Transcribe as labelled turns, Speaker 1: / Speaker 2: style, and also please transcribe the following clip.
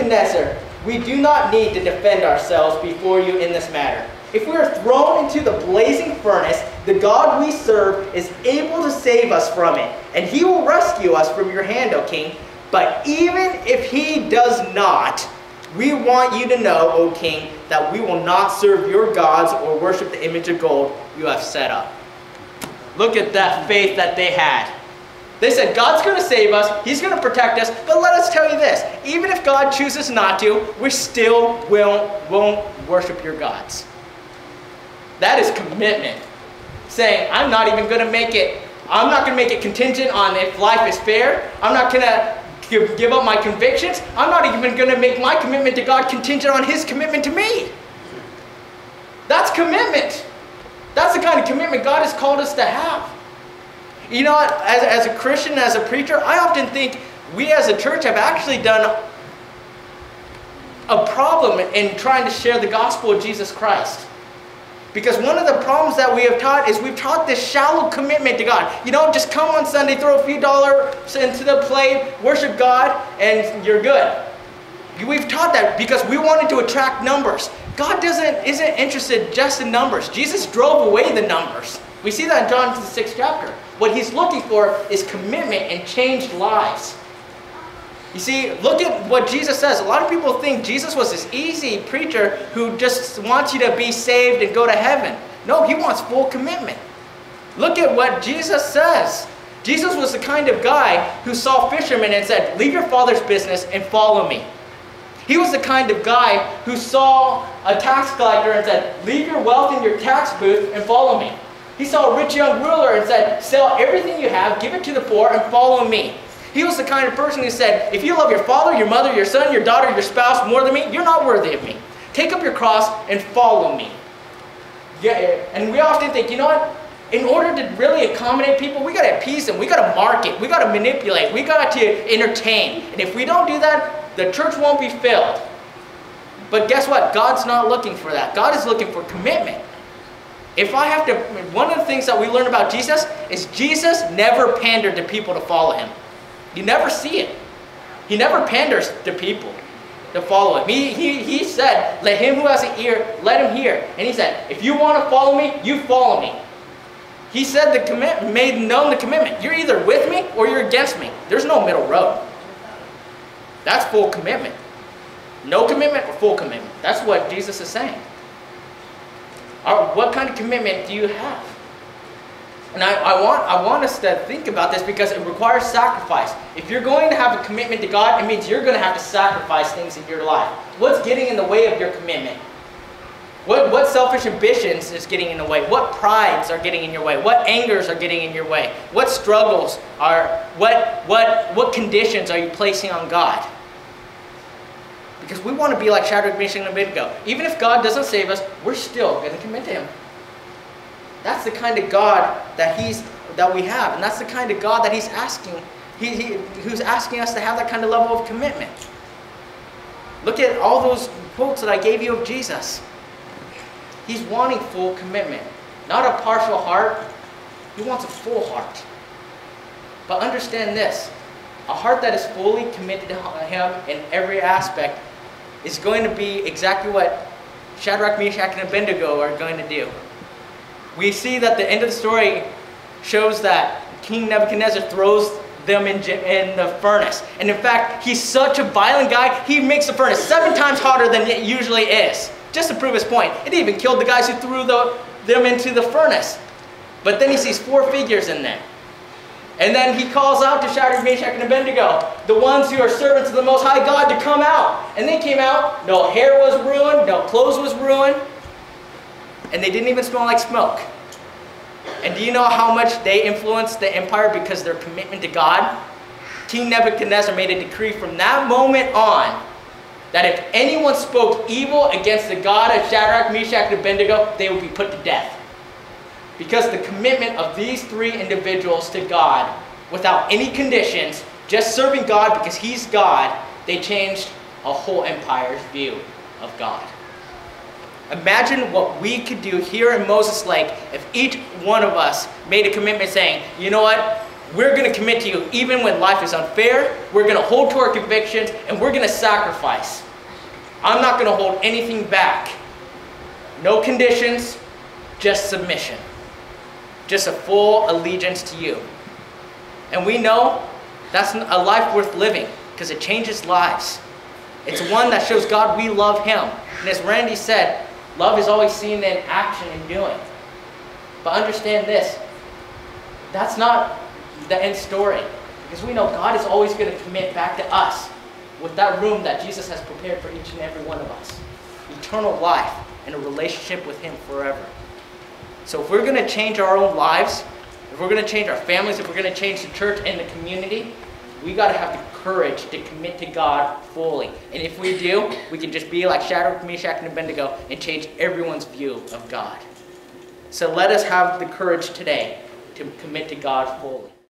Speaker 1: Nebuchadnezzar, we do not need to defend ourselves before you in this matter. If we are thrown into the blazing furnace, the God we serve is able to save us from it, and he will rescue us from your hand, O king. But even if he does not, we want you to know, O king, that we will not serve your gods or worship the image of gold you have set up. Look at that faith that they had. They said, God's going to save us, he's going to protect us, but let us tell you this, even if God chooses not to, we still won't worship your gods. That is commitment. Saying, I'm not even going to make it, I'm not going to make it contingent on if life is fair. I'm not going to give up my convictions. I'm not even going to make my commitment to God contingent on his commitment to me. That's commitment. That's the kind of commitment God has called us to have. You know what, as a Christian, as a preacher, I often think we as a church have actually done a problem in trying to share the gospel of Jesus Christ. Because one of the problems that we have taught is we've taught this shallow commitment to God. You know, just come on Sunday, throw a few dollars into the plate, worship God, and you're good. We've taught that because we wanted to attract numbers. God isn't interested just in numbers. Jesus drove away the numbers. We see that in John the 6th chapter. What he's looking for is commitment and changed lives. You see, look at what Jesus says. A lot of people think Jesus was this easy preacher who just wants you to be saved and go to heaven. No, he wants full commitment. Look at what Jesus says. Jesus was the kind of guy who saw fishermen and said, leave your father's business and follow me. He was the kind of guy who saw a tax collector and said, leave your wealth in your tax booth and follow me. He saw a rich young ruler and said, sell everything you have, give it to the poor, and follow me. He was the kind of person who said, if you love your father, your mother, your son, your daughter, your spouse more than me, you're not worthy of me. Take up your cross and follow me. Yeah, and we often think, you know what? In order to really accommodate people, we got to appease them. We got to market. We got to manipulate. We got to entertain. And if we don't do that, the church won't be filled. But guess what? God's not looking for that. God is looking for commitment. If I have to, one of the things that we learn about Jesus is Jesus never pandered to people to follow him. You never see it. He never panders to people to follow him. He said, let him who has an ear, let him hear. And he said, if you want to follow me, you follow me. He said the commitment, made known the commitment. You're either with me or you're against me. There's no middle road. That's full commitment. No commitment or full commitment. That's what Jesus is saying. What kind of commitment do you have? And I want us to think about this because it requires sacrifice. If you're going to have a commitment to God, it means you're going to have to sacrifice things in your life. What's getting in the way of your commitment? What selfish ambitions is getting in the way? What prides are getting in your way? What angers are getting in your way? What struggles are, what conditions are you placing on God? Because we want to be like Shadrach, Meshach, and Abednego. Even if God doesn't save us, we're still going to commit to him. That's the kind of God that we have, and that's the kind of God that he's asking. Who's asking us to have that kind of level of commitment. Look at all those quotes that I gave you of Jesus. He's wanting full commitment, not a partial heart. He wants a full heart. But understand this: a heart that is fully committed to him in every aspect is going to be exactly what Shadrach, Meshach, and Abednego are going to do. We see that the end of the story shows that King Nebuchadnezzar throws them in the furnace. And in fact, he's such a violent guy, he makes the furnace 7 times hotter than it usually is. Just to prove his point. It even killed the guys who threw them into the furnace. But then he sees 4 figures in there. And then he calls out to Shadrach, Meshach, and Abednego, the ones who are servants of the Most High God, to come out. And they came out. No hair was ruined. No clothes was ruined. And they didn't even smell like smoke. And do you know how much they influenced the empire because of their commitment to God? King Nebuchadnezzar made a decree from that moment on that if anyone spoke evil against the God of Shadrach, Meshach, and Abednego, they would be put to death. Because the commitment of these 3 individuals to God, without any conditions, just serving God because he's God, they changed a whole empire's view of God. Imagine what we could do here in Moses Lake if each one of us made a commitment saying, you know what, We're going to commit to you even when life is unfair. We're going to hold to our convictions, and we're going to sacrifice. I'm not going to hold anything back. No conditions, just submission. Just a full allegiance to you. And we know that's a life worth living because it changes lives. It's one that shows God we love Him. And as Randy said, love is always seen in action and doing. But understand this, that's not the end story. Because we know God is always going to commit back to us with that room that Jesus has prepared for each and every one of us. Eternal life and a relationship with Him forever. So if we're going to change our own lives, if we're going to change our families, if we're going to change the church and the community, we got to have the courage to commit to God fully. And if we do, we can just be like Shadrach, Meshach, and Abednego and change everyone's view of God. So let us have the courage today to commit to God fully.